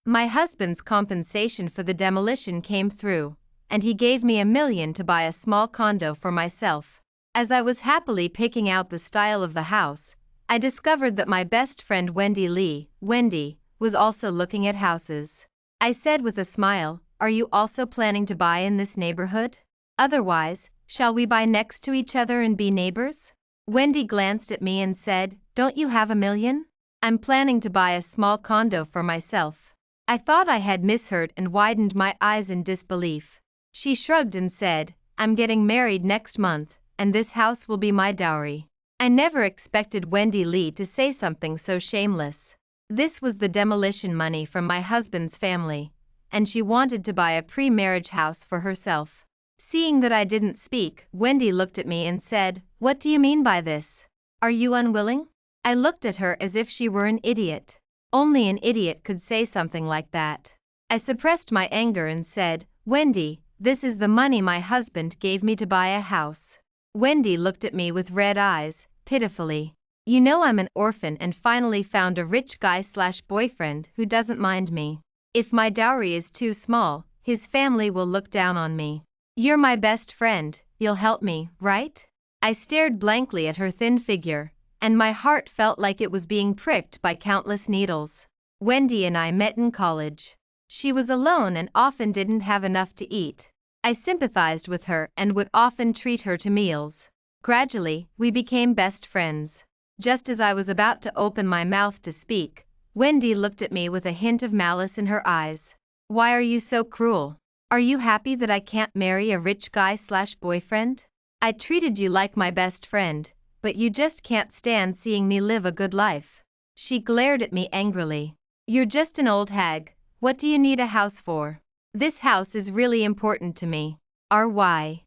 My husband's compensation for the demolition came through, and he gave me $1 million to buy a small condo for myself. As I was happily picking out the style of the house, I discovered that my best friend Wendy, was also looking at houses. I said with a smile, "Are you also planning to buy in this neighborhood? Otherwise, shall we buy next to each other and be neighbors?" Wendy glanced at me and said, "Don't you have $1 million? I'm planning to buy a small condo for myself." I thought I had misheard and widened my eyes in disbelief. She shrugged and said, "I'm getting married next month, and this house will be my dowry." I never expected Wendy Lee to say something so shameless. This was the demolition money from my husband's family, and she wanted to buy a pre-marriage house for herself. Seeing that I didn't speak, Wendy looked at me and said, "What do you mean by this? Are you unwilling?" I looked at her as if she were an idiot. Only an idiot could say something like that. I suppressed my anger and said, "Wendy, this is the money my husband gave me to buy a house." Wendy looked at me with red eyes, pitifully. "You know I'm an orphan and finally found a rich guy/boyfriend who doesn't mind me. If my dowry is too small, his family will look down on me. You're my best friend, you'll help me, right?" I stared blankly at her thin figure, and my heart felt like it was being pricked by countless needles. Wendy and I met in college. She was alone and often didn't have enough to eat. I sympathized with her and would often treat her to meals. Gradually, we became best friends. Just as I was about to open my mouth to speak, Wendy looked at me with a hint of malice in her eyes. "Why are you so cruel? Are you happy that I can't marry a rich guy/boyfriend? I treated you like my best friend, but you just can't stand seeing me live a good life." She glared at me angrily. "You're just an old hag. What do you need a house for? This house is really important to me. Why?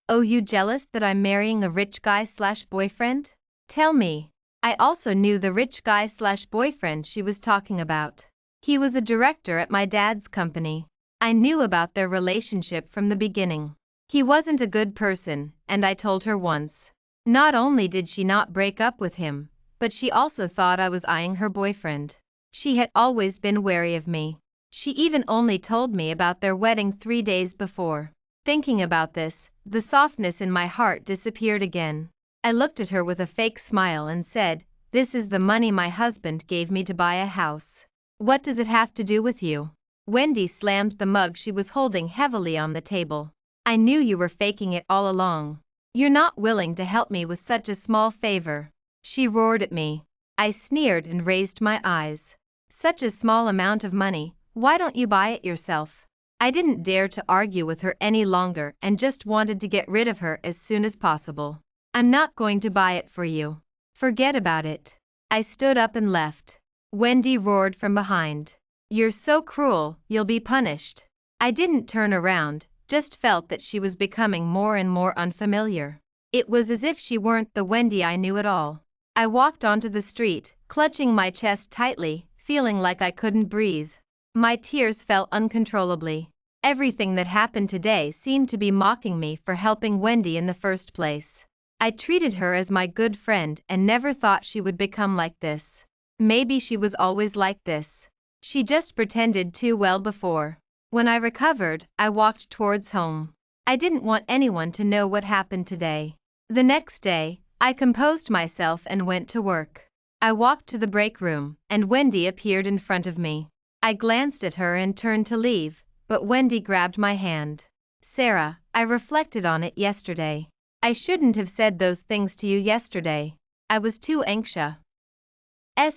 Oh, you jealous that I'm marrying a rich guy/boyfriend? Tell me." I also knew the rich guy/boyfriend she was talking about. He was a director at my dad's company. I knew about their relationship from the beginning. He wasn't a good person, and I told her once. Not only did she not break up with him, but she also thought I was eyeing her boyfriend. She had always been wary of me. She even only told me about their wedding 3 days before. Thinking about this, the softness in my heart disappeared again. I looked at her with a fake smile and said, "This is the money my husband gave me to buy a house. What does it have to do with you?" Wendy slammed the mug she was holding heavily on the table. "I knew you were faking it all along. You're not willing to help me with such a small favor," she roared at me. I sneered and raised my eyes. "Such a small amount of money, why don't you buy it yourself?" I didn't dare to argue with her any longer and just wanted to get rid of her as soon as possible. "I'm not going to buy it for you. Forget about it." I stood up and left. Wendy roared from behind. "You're so cruel, you'll be punished." I didn't turn around, just felt that she was becoming more and more unfamiliar. It was as if she weren't the Wendy I knew at all. I walked onto the street, clutching my chest tightly, feeling like I couldn't breathe. My tears fell uncontrollably. Everything that happened today seemed to be mocking me for helping Wendy in the first place. I treated her as my good friend and never thought she would become like this. Maybe she was always like this. She just pretended too well before. When I recovered, I walked towards home. I didn't want anyone to know what happened today. The next day, I composed myself and went to work. I walked to the break room, and Wendy appeared in front of me. I glanced at her and turned to leave, but Wendy grabbed my hand. "Sarah, I reflected on it yesterday. I shouldn't have said those things to you yesterday. I was too anxious.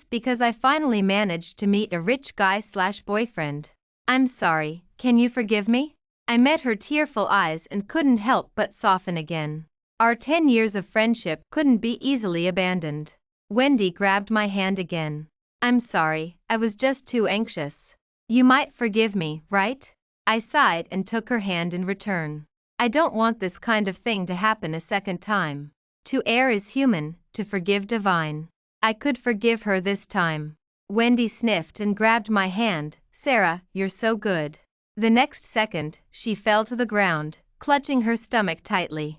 Because I finally managed to meet a rich guy/boyfriend. I'm sorry, can you forgive me?" I met her tearful eyes and couldn't help but soften again. Our 10 years of friendship couldn't be easily abandoned. Wendy grabbed my hand again. "I'm sorry, I was just too anxious. You might forgive me, right?" I sighed and took her hand in return. I don't want this kind of thing to happen a second time. To err is human, to forgive divine. I could forgive her this time. Wendy sniffed and grabbed my hand. "Sarah, you're so good." The next second, she fell to the ground, clutching her stomach tightly.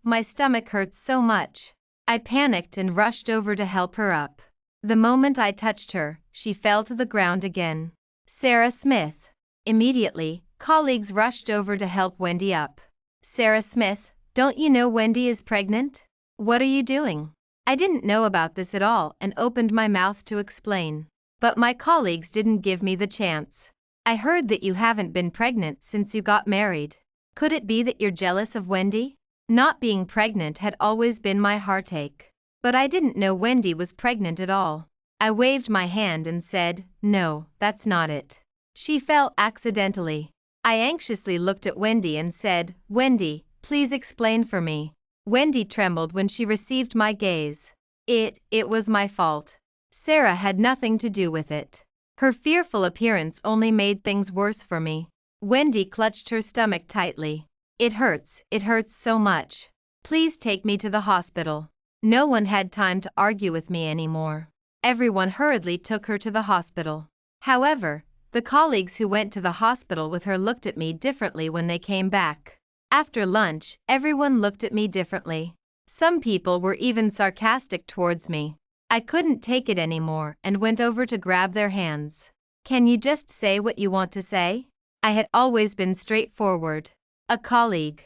My stomach hurts so much. I panicked and rushed over to help her up. The moment I touched her, she fell to the ground again. Sarah Smith. Immediately, colleagues rushed over to help Wendy up. Sarah Smith, don't you know Wendy is pregnant? What are you doing? I didn't know about this at all and opened my mouth to explain. But my colleagues didn't give me the chance. I heard that you haven't been pregnant since you got married. Could it be that you're jealous of Wendy? Not being pregnant had always been my heartache. But I didn't know Wendy was pregnant at all. I waved my hand and said, no, that's not it. She fell accidentally. I anxiously looked at Wendy and said, Wendy, please explain for me. Wendy trembled when she received my gaze. It was my fault. Sarah had nothing to do with it. Her fearful appearance only made things worse for me. Wendy clutched her stomach tightly. It hurts so much. Please take me to the hospital. No one had time to argue with me anymore. Everyone hurriedly took her to the hospital. However, the colleagues who went to the hospital with her looked at me differently when they came back. After lunch, everyone looked at me differently. Some people were even sarcastic towards me. I couldn't take it anymore and went over to grab their hands. Can you just say what you want to say? I had always been straightforward. A colleague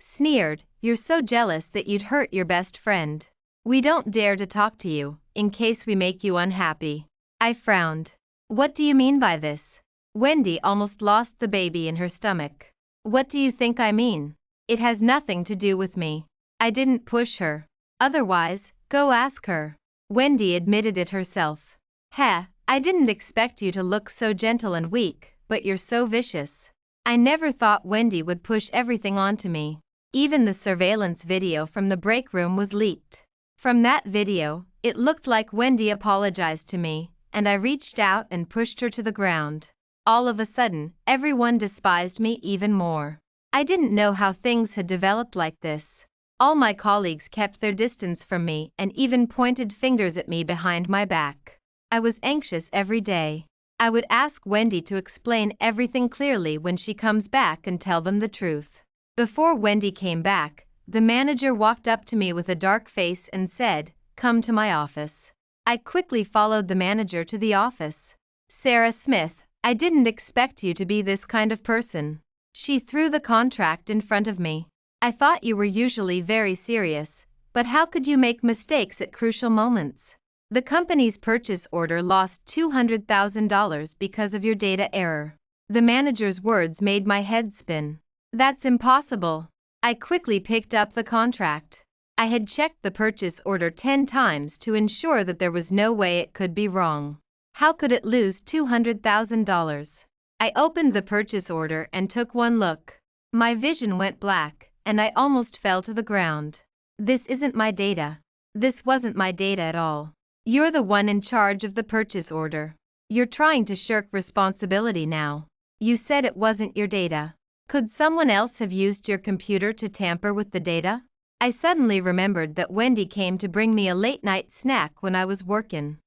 sneered, you're so jealous that you'd hurt your best friend. We don't dare to talk to you, in case we make you unhappy. I frowned. What do you mean by this? Wendy almost lost the baby in her stomach. What do you think I mean? It has nothing to do with me. I didn't push her. Otherwise, go ask her. Wendy admitted it herself. I didn't expect you to look so gentle and weak, but you're so vicious. I never thought Wendy would push everything onto me. Even the surveillance video from the break room was leaked. From that video, it looked like Wendy apologized to me, and I reached out and pushed her to the ground. All of a sudden, everyone despised me even more. I didn't know how things had developed like this. All my colleagues kept their distance from me and even pointed fingers at me behind my back. I was anxious every day. I would ask Wendy to explain everything clearly when she comes back and tell them the truth. Before Wendy came back, the manager walked up to me with a dark face and said, come to my office. I quickly followed the manager to the office. Sarah Smith, I didn't expect you to be this kind of person. She threw the contract in front of me. I thought you were usually very serious, but how could you make mistakes at crucial moments? The company's purchase order lost $200,000 because of your data error. The manager's words made my head spin. That's impossible. I quickly picked up the contract. I had checked the purchase order 10 times to ensure that there was no way it could be wrong. How could it lose $200,000? I opened the purchase order and took one look. My vision went black, and I almost fell to the ground. This isn't my data. This wasn't my data at all. You're the one in charge of the purchase order. You're trying to shirk responsibility now. You said it wasn't your data. Could someone else have used your computer to tamper with the data? I suddenly remembered that Wendy came to bring me a late-night snack when I was working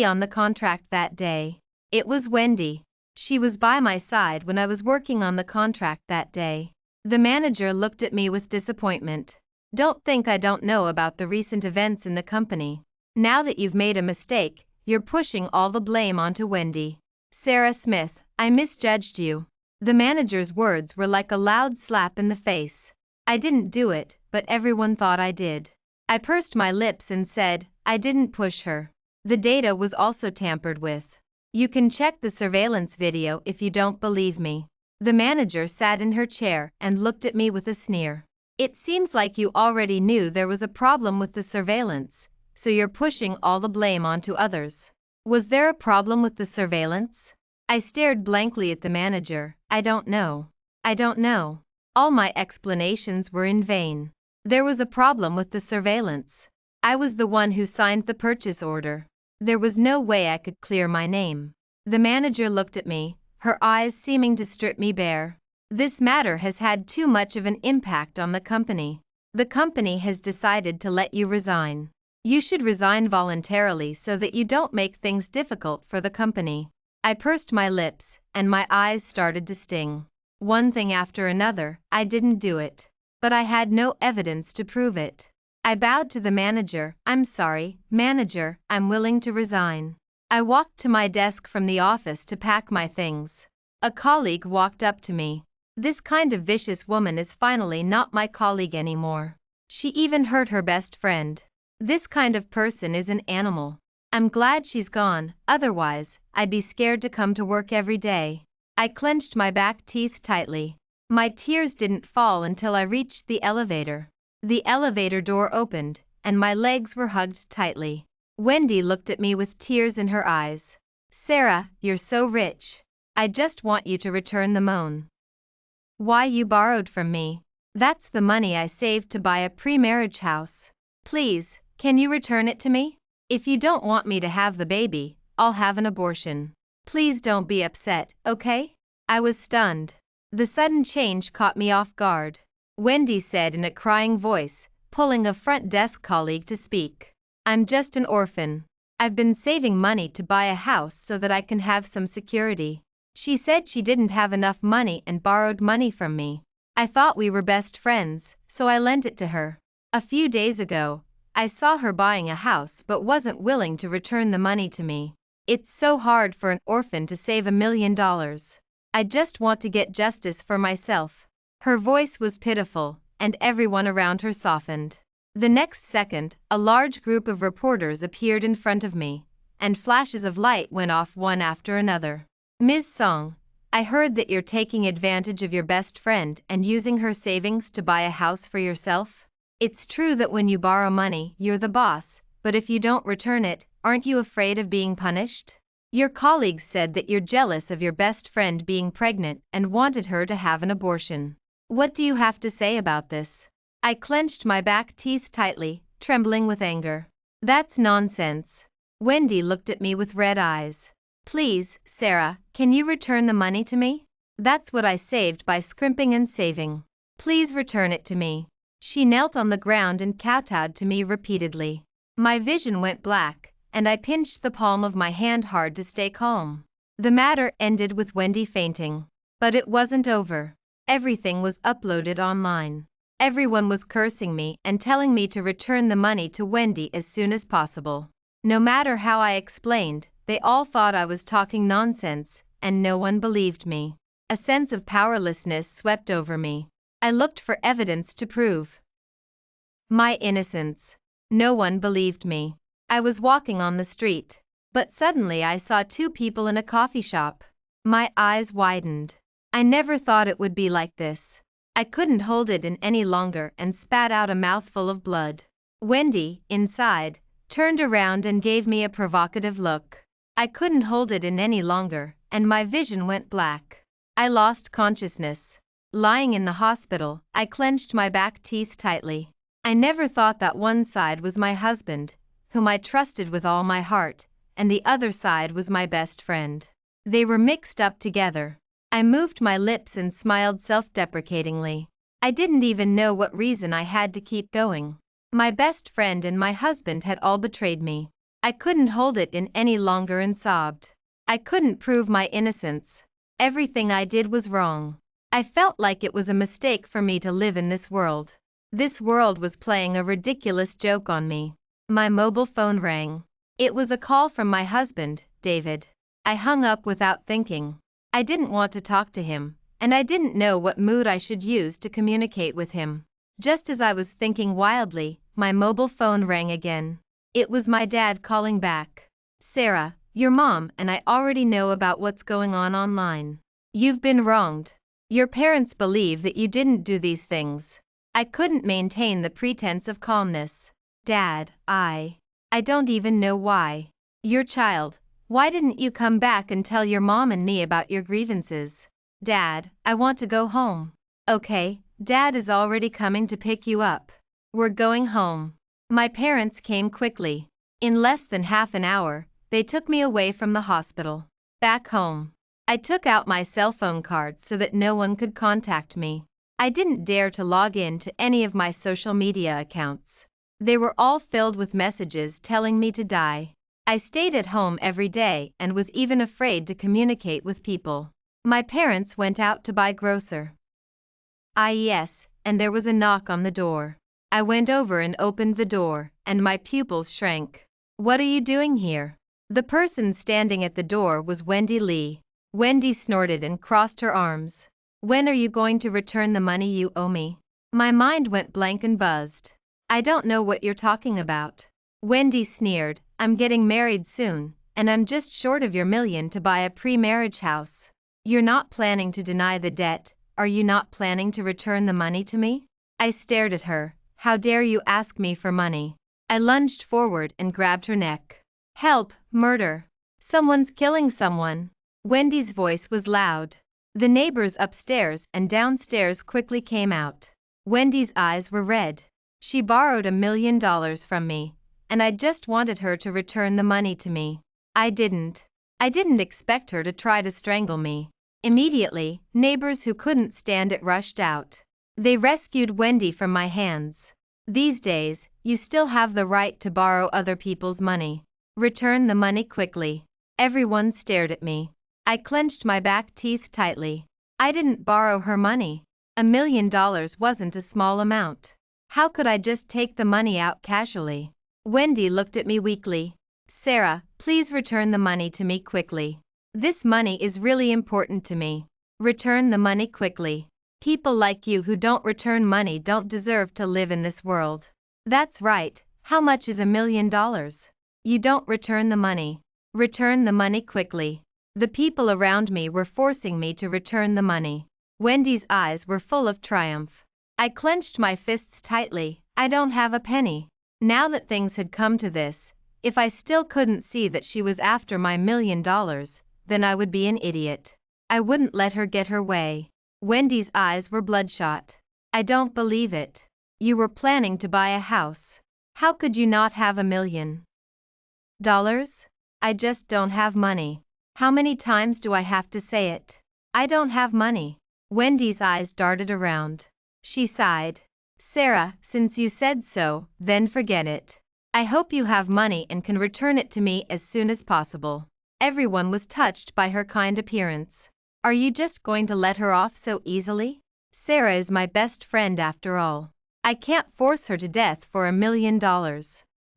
on the contract that day. It was Wendy. She was by my side when I was working on the contract that day. The manager looked at me with disappointment. Don't think I don't know about the recent events in the company. Now that you've made a mistake, you're pushing all the blame onto Wendy. Sarah Smith, I misjudged you. The manager's words were like a loud slap in the face. I didn't do it, but everyone thought I did. I pursed my lips and said, I didn't push her. The data was also tampered with. You can check the surveillance video if you don't believe me. The manager sat in her chair and looked at me with a sneer. It seems like you already knew there was a problem with the surveillance, so you're pushing all the blame onto others. Was there a problem with the surveillance? I stared blankly at the manager. I don't know. I don't know. All my explanations were in vain. There was a problem with the surveillance. I was the one who signed the purchase order. There was no way I could clear my name. The manager looked at me, her eyes seeming to strip me bare. This matter has had too much of an impact on the company. The company has decided to let you resign. You should resign voluntarily so that you don't make things difficult for the company. I pursed my lips, and my eyes started to sting. One thing after another, I didn't do it. But I had no evidence to prove it. I bowed to the manager. I'm sorry, manager, I'm willing to resign. I walked to my desk from the office to pack my things. A colleague walked up to me. This kind of vicious woman is finally not my colleague anymore. She even hurt her best friend. This kind of person is an animal. I'm glad she's gone, otherwise, I'd be scared to come to work every day. I clenched my back teeth tightly. My tears didn't fall until I reached the elevator. The elevator door opened, and my legs were hugged tightly. Wendy looked at me with tears in her eyes. Sarah, you're so rich. I just want you to return the loan. Why, you borrowed from me. That's the money I saved to buy a pre-marriage house. Please, can you return it to me? If you don't want me to have the baby, I'll have an abortion. Please don't be upset, okay? I was stunned. The sudden change caught me off guard. Wendy said in a crying voice, pulling a front desk colleague to speak. I'm just an orphan. I've been saving money to buy a house so that I can have some security. She said she didn't have enough money and borrowed money from me. I thought we were best friends, so I lent it to her. A few days ago, I saw her buying a house but wasn't willing to return the money to me. It's so hard for an orphan to save $1 million. I just want to get justice for myself. Her voice was pitiful, and everyone around her softened. The next second, a large group of reporters appeared in front of me, and flashes of light went off one after another. Ms. Song, I heard that you're taking advantage of your best friend and using her savings to buy a house for yourself. It's true that when you borrow money, you're the boss, but if you don't return it, aren't you afraid of being punished? Your colleagues said that you're jealous of your best friend being pregnant and wanted her to have an abortion. What do you have to say about this? I clenched my back teeth tightly, trembling with anger. That's nonsense. Wendy looked at me with red eyes. Please, Sarah, can you return the money to me? That's what I saved by scrimping and saving. Please return it to me. She knelt on the ground and kowtowed to me repeatedly. My vision went black, and I pinched the palm of my hand hard to stay calm. The matter ended with Wendy fainting. But it wasn't over. Everything was uploaded online. Everyone was cursing me and telling me to return the money to Wendy as soon as possible. No matter how I explained, they all thought I was talking nonsense, and no one believed me. A sense of powerlessness swept over me. I looked for evidence to prove my innocence. No one believed me. I was walking on the street, but suddenly I saw two people in a coffee shop. My eyes widened. I never thought it would be like this. I couldn't hold it in any longer and spat out a mouthful of blood. Wendy, inside, turned around and gave me a provocative look. I couldn't hold it in any longer, and my vision went black. I lost consciousness. Lying in the hospital, I clenched my back teeth tightly. I never thought that one side was my husband, whom I trusted with all my heart, and the other side was my best friend. They were mixed up together. I moved my lips and smiled self-deprecatingly. I didn't even know what reason I had to keep going. My best friend and my husband had all betrayed me. I couldn't hold it in any longer and sobbed. I couldn't prove my innocence. Everything I did was wrong. I felt like it was a mistake for me to live in this world. This world was playing a ridiculous joke on me. My mobile phone rang. It was a call from my husband, David. I hung up without thinking. I didn't want to talk to him, and I didn't know what mood I should use to communicate with him. Just as I was thinking wildly, my mobile phone rang again. It was my dad calling back. Sarah, your mom and I already know about what's going on online. You've been wronged. Your parents believe that you didn't do these things. I couldn't maintain the pretense of calmness. Dad, I don't even know why. Your child, why didn't you come back and tell your mom and me about your grievances? Dad, I want to go home. Okay, Dad is already coming to pick you up. We're going home. My parents came quickly. In less than half an hour, they took me away from the hospital. Back home. I took out my cell phone card so that no one could contact me. I didn't dare to log in to any of my social media accounts. They were all filled with messages telling me to die. I stayed at home every day and was even afraid to communicate with people. My parents went out to buy grocer. Yes, and there was a knock on the door. I went over and opened the door, and my pupils shrank. What are you doing here? The person standing at the door was Wendy Lee. Wendy snorted and crossed her arms. When are you going to return the money you owe me? My mind went blank and buzzed. I don't know what you're talking about. Wendy sneered, I'm getting married soon, and I'm just short of your million to buy a pre-marriage house. You're not planning to deny the debt, are you not planning to return the money to me? I stared at her. How dare you ask me for money? I lunged forward and grabbed her neck. Help, murder. Someone's killing someone. Wendy's voice was loud. The neighbors upstairs and downstairs quickly came out. Wendy's eyes were red. She borrowed $1 million from me, and I just wanted her to return the money to me. I didn't expect her to try to strangle me. Immediately, neighbors who couldn't stand it rushed out. They rescued Wendy from my hands. These days, you still have the right to borrow other people's money. Return the money quickly. Everyone stared at me. I clenched my back teeth tightly. I didn't borrow her money. $1 million wasn't a small amount. How could I just take the money out casually? Wendy looked at me weakly. Sarah, please return the money to me quickly. This money is really important to me. Return the money quickly. People like you who don't return money don't deserve to live in this world. That's right. How much is $1 million? You don't return the money. Return the money quickly. The people around me were forcing me to return the money. Wendy's eyes were full of triumph. I clenched my fists tightly. I don't have a penny. Now that things had come to this, if I still couldn't see that she was after my $1 million, then I would be an idiot. I wouldn't let her get her way. Wendy's eyes were bloodshot. I don't believe it. You were planning to buy a house. How could you not have $1 million? I just don't have money. How many times do I have to say it? I don't have money. Wendy's eyes darted around. She sighed. Sarah, since you said so, then forget it. I hope you have money and can return it to me as soon as possible. Everyone was touched by her kind appearance. Are you just going to let her off so easily? Sarah is my best friend after all. I can't force her to death for $1 million.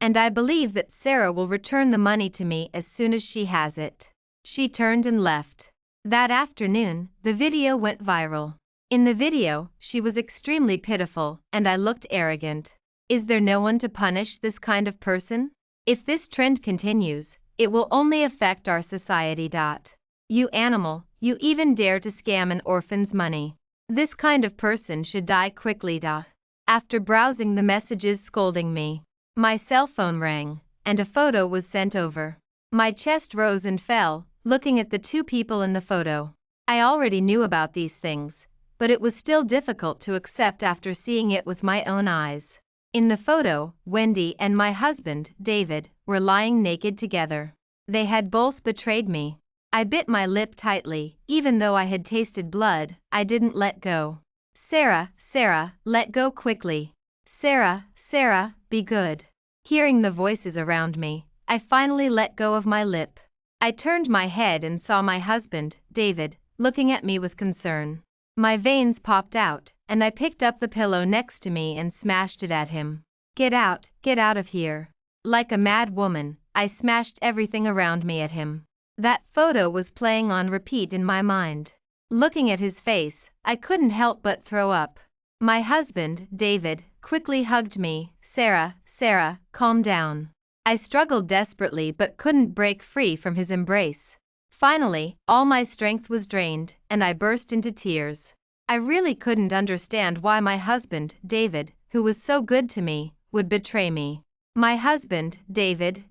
And I believe that Sarah will return the money to me as soon as she has it. She turned and left. That afternoon, the video went viral. In the video, she was extremely pitiful, and I looked arrogant. Is there no one to punish this kind of person? If this trend continues, it will only affect our society. You animal, you even dare to scam an orphan's money. This kind of person should die quickly. After browsing the messages scolding me, my cell phone rang, and a photo was sent over. My chest rose and fell, looking at the two people in the photo. I already knew about these things, but it was still difficult to accept after seeing it with my own eyes. In the photo, Wendy and my husband, David, were lying naked together. They had both betrayed me. I bit my lip tightly. Even though I had tasted blood, I didn't let go. Sarah, let go quickly. Sarah, be good. Hearing the voices around me, I finally let go of my lip. I turned my head and saw my husband, David, looking at me with concern. My veins popped out, and I picked up the pillow next to me and smashed it at him. Get out of here. Like a mad woman, I smashed everything around me at him. That photo was playing on repeat in my mind. Looking at his face, I couldn't help but throw up. My husband, David, quickly hugged me. Sarah, calm down. I struggled desperately but couldn't break free from his embrace. Finally, all my strength was drained, and I burst into tears. I really couldn't understand why my husband, David, who was so good to me, would betray me. My husband, David,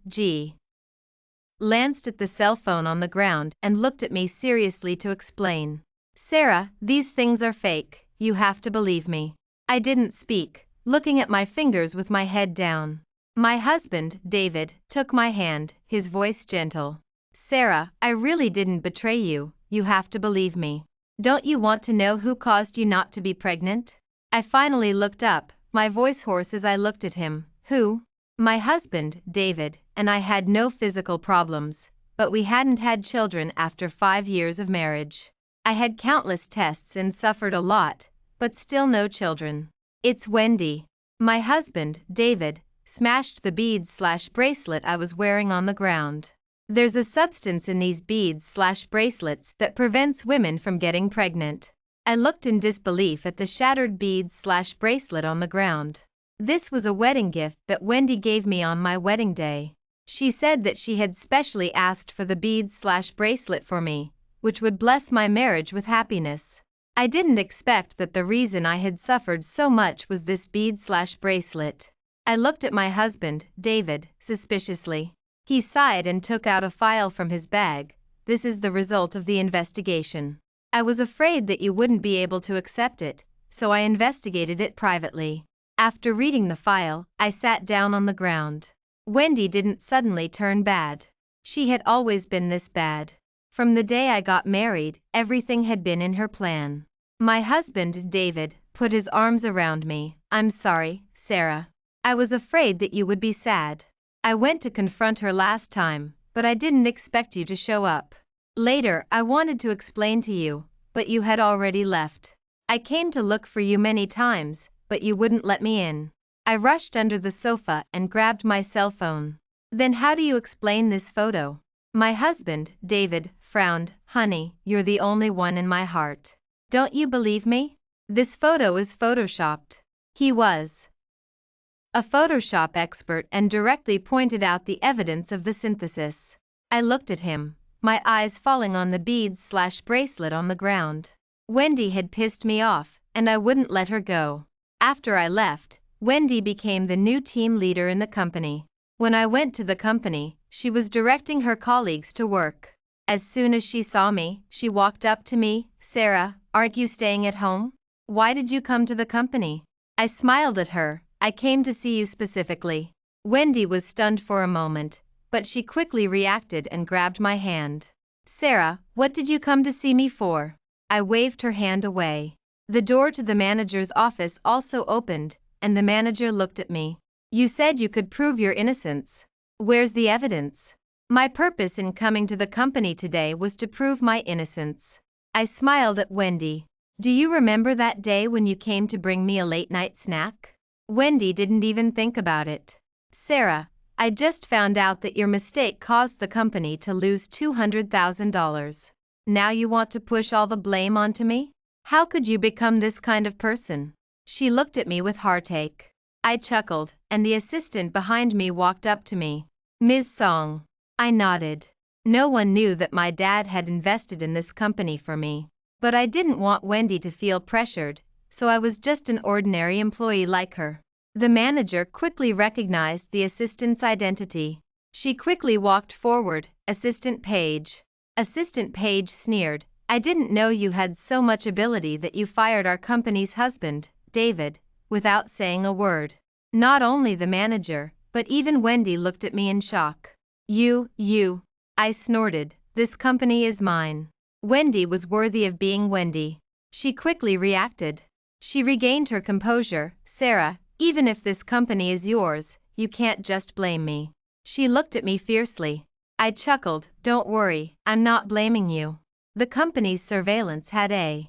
glanced at the cell phone on the ground and looked at me seriously to explain. Sarah, these things are fake, you have to believe me. I didn't speak, looking at my fingers with my head down. My husband, David, took my hand, his voice gentle. Sarah, I really didn't betray you, you have to believe me. Don't you want to know who caused you not to be pregnant? I finally looked up, my voice hoarse as I looked at him. Who? My husband, David, and I had no physical problems, but we hadn't had children after 5 years of marriage. I had countless tests and suffered a lot, but still no children. It's Wendy. My husband, David, smashed the beads/bracelet I was wearing on the ground. There's a substance in these beads/bracelets that prevents women from getting pregnant. I looked in disbelief at the shattered bead/bracelet on the ground. This was a wedding gift that Wendy gave me on my wedding day. She said that she had specially asked for the bead/bracelet for me, which would bless my marriage with happiness. I didn't expect that the reason I had suffered so much was this bead/bracelet. I looked at my husband, David, suspiciously. He sighed and took out a file from his bag. This is the result of the investigation. I was afraid that you wouldn't be able to accept it, so I investigated it privately. After reading the file, I sat down on the ground. Wendy didn't suddenly turn bad. She had always been this bad. From the day I got married, everything had been in her plan. My husband, David, put his arms around me. I'm sorry, Sarah. I was afraid that you would be sad. I went to confront her last time, but I didn't expect you to show up. Later, I wanted to explain to you, but you had already left. I came to look for you many times, but you wouldn't let me in. I rushed under the sofa and grabbed my cell phone. Then how do you explain this photo? My husband, David, frowned. Honey, you're the only one in my heart. Don't you believe me? This photo is photoshopped. He was a Photoshop expert and directly pointed out the evidence of the synthesis. I looked at him, my eyes falling on the beads/bracelet on the ground. Wendy had pissed me off, and I wouldn't let her go. After I left, Wendy became the new team leader in the company. When I went to the company, she was directing her colleagues to work. As soon as she saw me, she walked up to me. Sarah, aren't you staying at home? Why did you come to the company? I smiled at her. I came to see you specifically. Wendy was stunned for a moment, but she quickly reacted and grabbed my hand. Sarah, what did you come to see me for? I waved her hand away. The door to the manager's office also opened, and the manager looked at me. You said you could prove your innocence. Where's the evidence? My purpose in coming to the company today was to prove my innocence. I smiled at Wendy. Do you remember that day when you came to bring me a late-night snack? Wendy didn't even think about it. Sarah, I just found out that your mistake caused the company to lose $200,000. Now you want to push all the blame onto me? How could you become this kind of person? She looked at me with heartache. I chuckled, and the assistant behind me walked up to me. Ms. Song. I nodded. No one knew that my dad had invested in this company for me. But I didn't want Wendy to feel pressured, so I was just an ordinary employee like her. The manager quickly recognized the assistant's identity. She quickly walked forward. Assistant Page. Assistant Page sneered. I didn't know you had so much ability that you fired our company's husband, David, without saying a word. Not only the manager, but even Wendy looked at me in shock. You. I snorted. This company is mine. Wendy was worthy of being Wendy. She quickly reacted. She regained her composure. Sarah, even if this company is yours, you can't just blame me. She looked at me fiercely. I chuckled. Don't worry, I'm not blaming you. The company's surveillance had a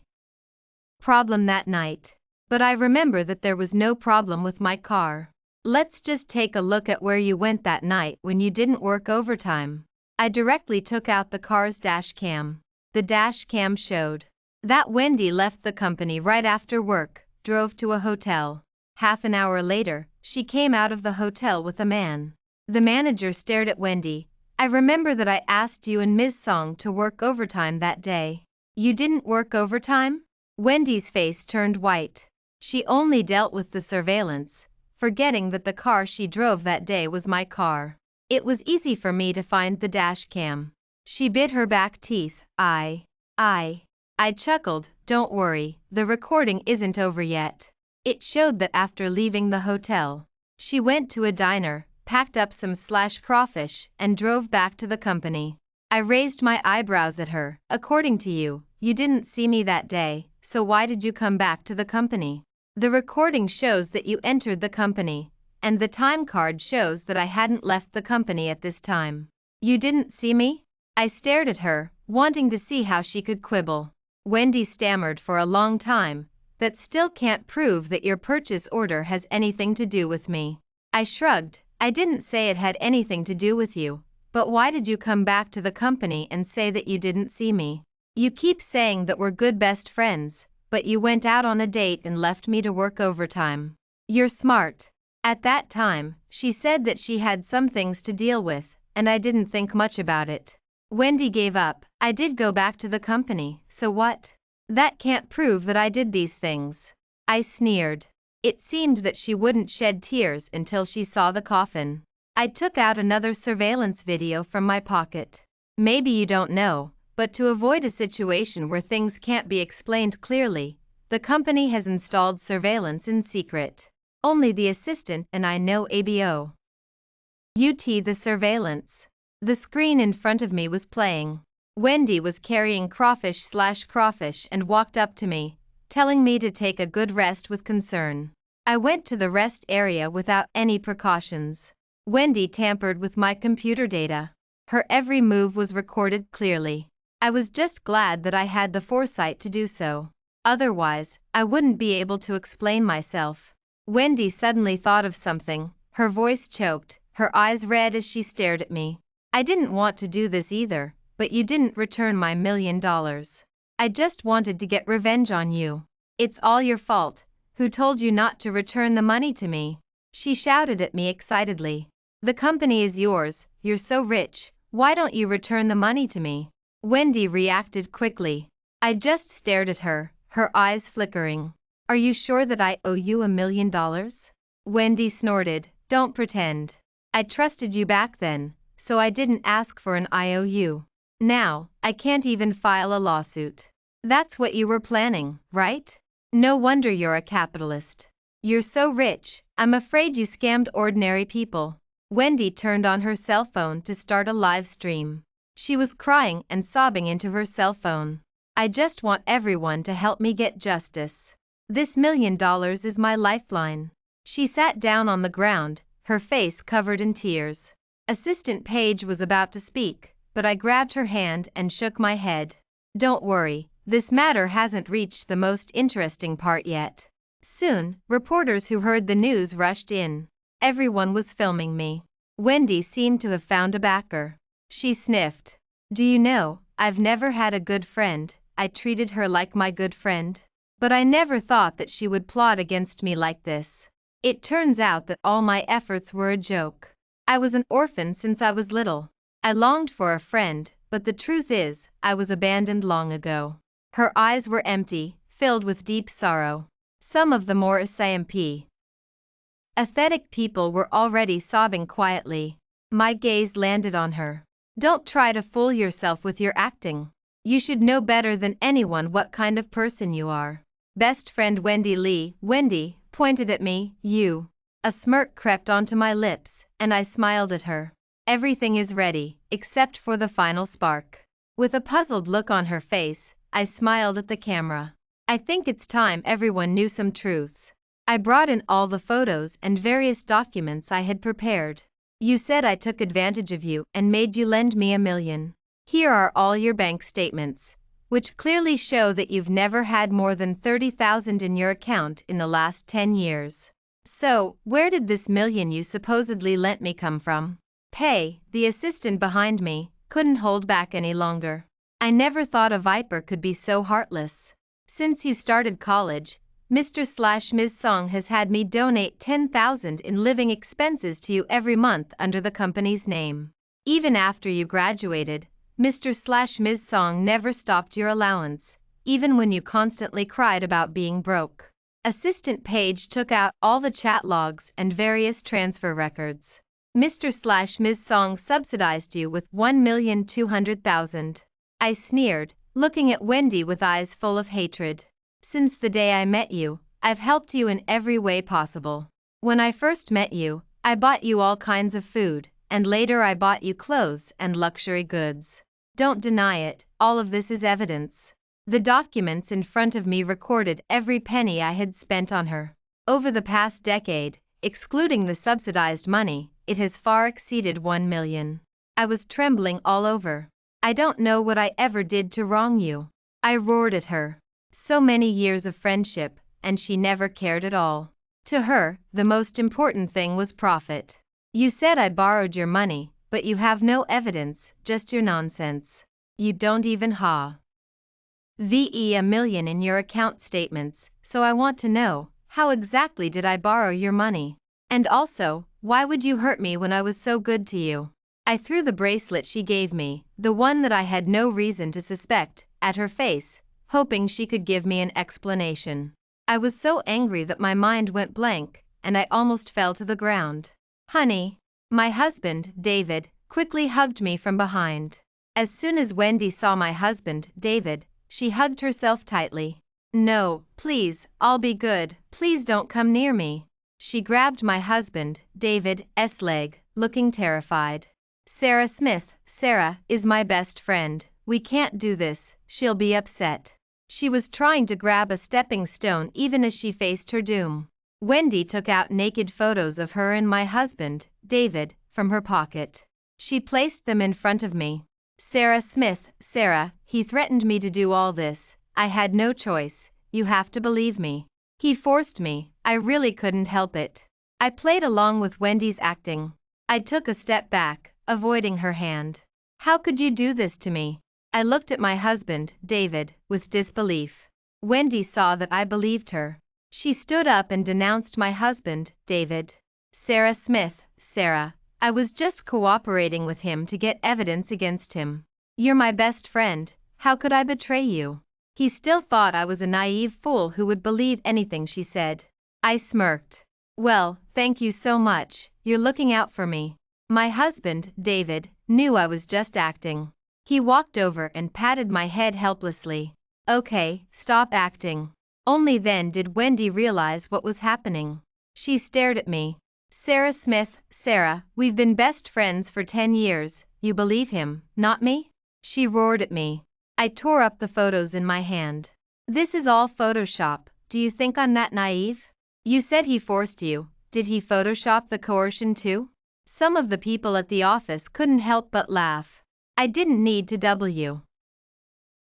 problem that night. But I remember that there was no problem with my car. Let's just take a look at where you went that night when you didn't work overtime. I directly took out the car's dash cam. The dash cam showed that Wendy left the company right after work, drove to a hotel. Half an hour later, she came out of the hotel with a man. The manager stared at Wendy. I remember that I asked you and Ms. Song to work overtime that day. You didn't work overtime? Wendy's face turned white. She only dealt with the surveillance, forgetting that the car she drove that day was my car. It was easy for me to find the dash cam. She bit her back teeth. I chuckled. Don't worry, the recording isn't over yet. It showed that after leaving the hotel, she went to a diner, packed up some crawfish, and drove back to the company. I raised my eyebrows at her. According to you, you didn't see me that day, so why did you come back to the company? The recording shows that you entered the company, and the time card shows that I hadn't left the company at this time. You didn't see me? I stared at her, wanting to see how she could quibble. Wendy stammered for a long time. That still can't prove that your purchase order has anything to do with me. I shrugged. I didn't say it had anything to do with you. But why did you come back to the company and say that you didn't see me? You keep saying that we're good best friends, but you went out on a date and left me to work overtime. You're smart. At that time, she said that she had some things to deal with, and I didn't think much about it. Wendy gave up. I did go back to the company, so what? That can't prove that I did these things. I sneered. It seemed that she wouldn't shed tears until she saw the coffin. I took out another surveillance video from my pocket. Maybe you don't know, but to avoid a situation where things can't be explained clearly, the company has installed surveillance in secret. Only the assistant and I know about the surveillance. The screen in front of me was playing. Wendy was carrying crawfish and walked up to me, telling me to take a good rest with concern. I went to the rest area without any precautions. Wendy tampered with my computer data. Her every move was recorded clearly. I was just glad that I had the foresight to do so. Otherwise, I wouldn't be able to explain myself. Wendy suddenly thought of something, her voice choked, her eyes red as she stared at me. I didn't want to do this either, but you didn't return my $1 million. I just wanted to get revenge on you. It's all your fault. Who told you not to return the money to me? She shouted at me excitedly. The company is yours, you're so rich, why don't you return the money to me? Wendy reacted quickly. I just stared at her, her eyes flickering. Are you sure that I owe you $1 million? Wendy snorted, don't pretend. I trusted you back then, so I didn't ask for an IOU. Now, I can't even file a lawsuit. That's what you were planning, right? No wonder you're a capitalist. You're so rich, I'm afraid you scammed ordinary people. Wendy turned on her cell phone to start a live stream. She was crying and sobbing into her cell phone. I just want everyone to help me get justice. This $1 million is my lifeline. She sat down on the ground, her face covered in tears. Assistant Paige was about to speak, but I grabbed her hand and shook my head. Don't worry, this matter hasn't reached the most interesting part yet. Soon, reporters who heard the news rushed in. Everyone was filming me. Wendy seemed to have found a backer. She sniffed. Do you know, I've never had a good friend. I treated her like my good friend. But I never thought that she would plot against me like this. It turns out that all my efforts were a joke. I was an orphan since I was little. I longed for a friend, but the truth is, I was abandoned long ago. Her eyes were empty, filled with deep sorrow. Some of the more apathetic people were already sobbing quietly. My gaze landed on her. Don't try to fool yourself with your acting. You should know better than anyone what kind of person you are. Best friend Wendy Lee. Wendy pointed at me. You. A smirk crept onto my lips, and I smiled at her. Everything is ready, except for the final spark. With a puzzled look on her face, I smiled at the camera. I think it's time everyone knew some truths. I brought in all the photos and various documents I had prepared. You said I took advantage of you and made you lend me $1 million. Here are all your bank statements, which clearly show that you've never had more than $30,000 in your account in the last 10 years. So, where did this $1 million you supposedly lent me come from? The assistant behind me couldn't hold back any longer. I never thought a viper could be so heartless. Since you started college, Mr./Ms. Song has had me donate $10,000 in living expenses to you every month under the company's name. Even after you graduated, Mr./Ms. Song never stopped your allowance, even when you constantly cried about being broke. Assistant Paige took out all the chat logs and various transfer records. Mr./Ms. Song subsidized you with $1,200,000. I sneered, looking at Wendy with eyes full of hatred. Since the day I met you, I've helped you in every way possible. When I first met you, I bought you all kinds of food, and later I bought you clothes and luxury goods. Don't deny it, all of this is evidence. The documents in front of me recorded every penny I had spent on her. Over the past decade, excluding the subsidized money, it has far exceeded $1 million. I was trembling all over. I don't know what I ever did to wrong you. I roared at her. So many years of friendship, and she never cared at all. To her, the most important thing was profit. You said I borrowed your money, but you have no evidence, just your nonsense. You don't even have a million in your account statements, so I want to know, how exactly did I borrow your money? And also, why would you hurt me when I was so good to you? I threw the bracelet she gave me, the one that I had no reason to suspect, at her face, hoping she could give me an explanation. I was so angry that my mind went blank, and I almost fell to the ground. Honey. My husband, David, quickly hugged me from behind. As soon as Wendy saw my husband, David, she hugged herself tightly. No, please, I'll be good, please don't come near me. She grabbed my husband, David's leg, looking terrified. Sarah Smith, Sarah is my best friend, we can't do this, she'll be upset. She was trying to grab a stepping stone even as she faced her doom. Wendy took out naked photos of her and my husband, David, from her pocket. She placed them in front of me. Sarah Smith, Sarah, he threatened me to do all this. I had no choice, you have to believe me. He forced me, I really couldn't help it. I played along with Wendy's acting. I took a step back, avoiding her hand. How could you do this to me? I looked at my husband, David, with disbelief. Wendy saw that I believed her. She stood up and denounced my husband, David. Sarah Smith, Sarah, I was just cooperating with him to get evidence against him. You're my best friend, how could I betray you? He still thought I was a naive fool who would believe anything she said. I smirked. Well, thank you so much, you're looking out for me. My husband, David, knew I was just acting. He walked over and patted my head helplessly. Okay, stop acting. Only then did Wendy realize what was happening. She stared at me. Sarah Smith, Sarah, we've been best friends for 10 years, you believe him, not me? She roared at me. I tore up the photos in my hand. This is all Photoshop, do you think I'm that naive? You said he forced you, did he Photoshop the coercion too? Some of the people at the office couldn't help but laugh. I didn't need to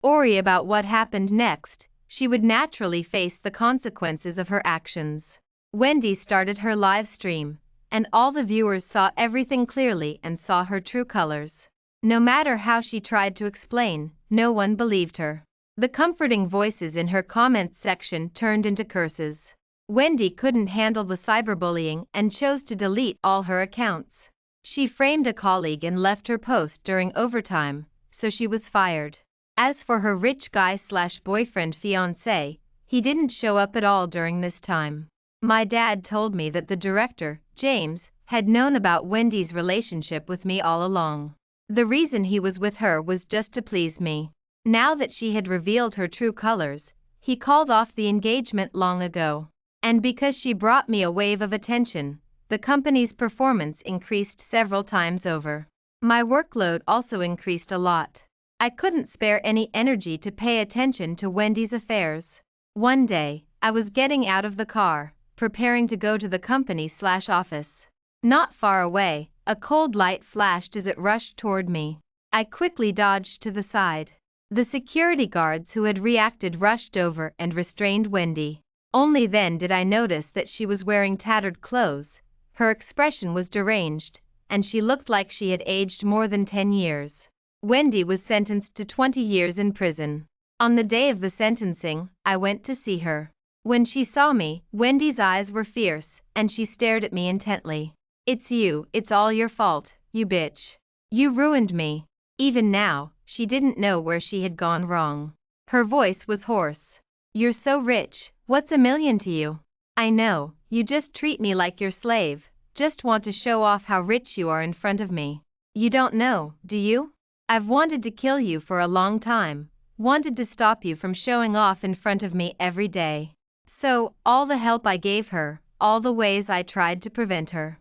worry about what happened next. She would naturally face the consequences of her actions. Wendy started her live stream, and all the viewers saw everything clearly and saw her true colors. No matter how she tried to explain, no one believed her. The comforting voices in her comments section turned into curses. Wendy couldn't handle the cyberbullying and chose to delete all her accounts. She framed a colleague and left her post during overtime, so she was fired. As for her rich guy/boyfriend fiancé, he didn't show up at all during this time. My dad told me that the director, James, had known about Wendy's relationship with me all along. The reason he was with her was just to please me. Now that she had revealed her true colors, he called off the engagement long ago. And because she brought me a wave of attention, the company's performance increased several times over. My workload also increased a lot. I couldn't spare any energy to pay attention to Wendy's affairs. One day, I was getting out of the car, preparing to go to the company/office. Not far away, a cold light flashed as it rushed toward me. I quickly dodged to the side. The security guards who had reacted rushed over and restrained Wendy. Only then did I notice that she was wearing tattered clothes, her expression was deranged, and she looked like she had aged more than 10 years. Wendy was sentenced to 20 years in prison. On the day of the sentencing, I went to see her. When she saw me, Wendy's eyes were fierce, and she stared at me intently. It's you, it's all your fault, you bitch. You ruined me. Even now, she didn't know where she had gone wrong. Her voice was hoarse. You're so rich, what's a million to you? I know, you just treat me like your slave, just want to show off how rich you are in front of me. You don't know, do you? I've wanted to kill you for a long time, wanted to stop you from showing off in front of me every day. So, all the help I gave her, all the ways I tried to prevent her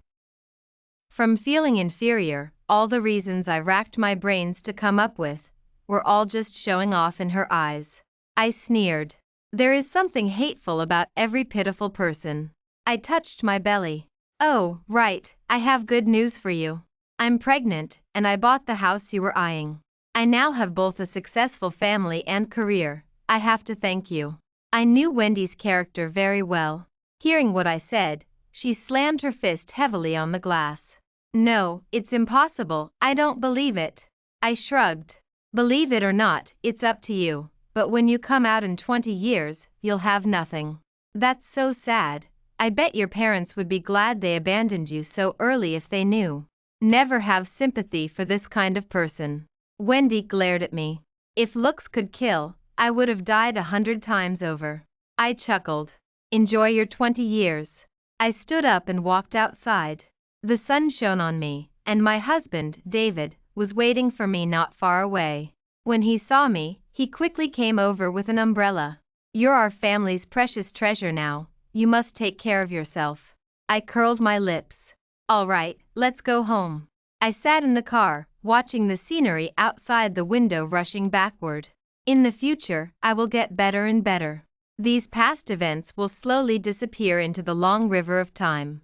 from feeling inferior, all the reasons I racked my brains to come up with, were all just showing off in her eyes. I sneered. There is something hateful about every pitiful person. I touched my belly. Oh, right, I have good news for you. I'm pregnant, and I bought the house you were eyeing. I now have both a successful family and career. I have to thank you. I knew Wendy's character very well. Hearing what I said, she slammed her fist heavily on the glass. No, it's impossible, I don't believe it. I shrugged. Believe it or not, it's up to you, but when you come out in 20 years, you'll have nothing. That's so sad. I bet your parents would be glad they abandoned you so early if they knew. Never have sympathy for this kind of person. Wendy glared at me. If looks could kill, I would have died 100 times over. I chuckled. Enjoy your 20 years. I stood up and walked outside. The sun shone on me, and my husband, David, was waiting for me not far away. When he saw me, he quickly came over with an umbrella. You're our family's precious treasure now, you must take care of yourself. I curled my lips. All right, let's go home. I sat in the car, watching the scenery outside the window rushing backward. In the future, I will get better and better. These past events will slowly disappear into the long river of time.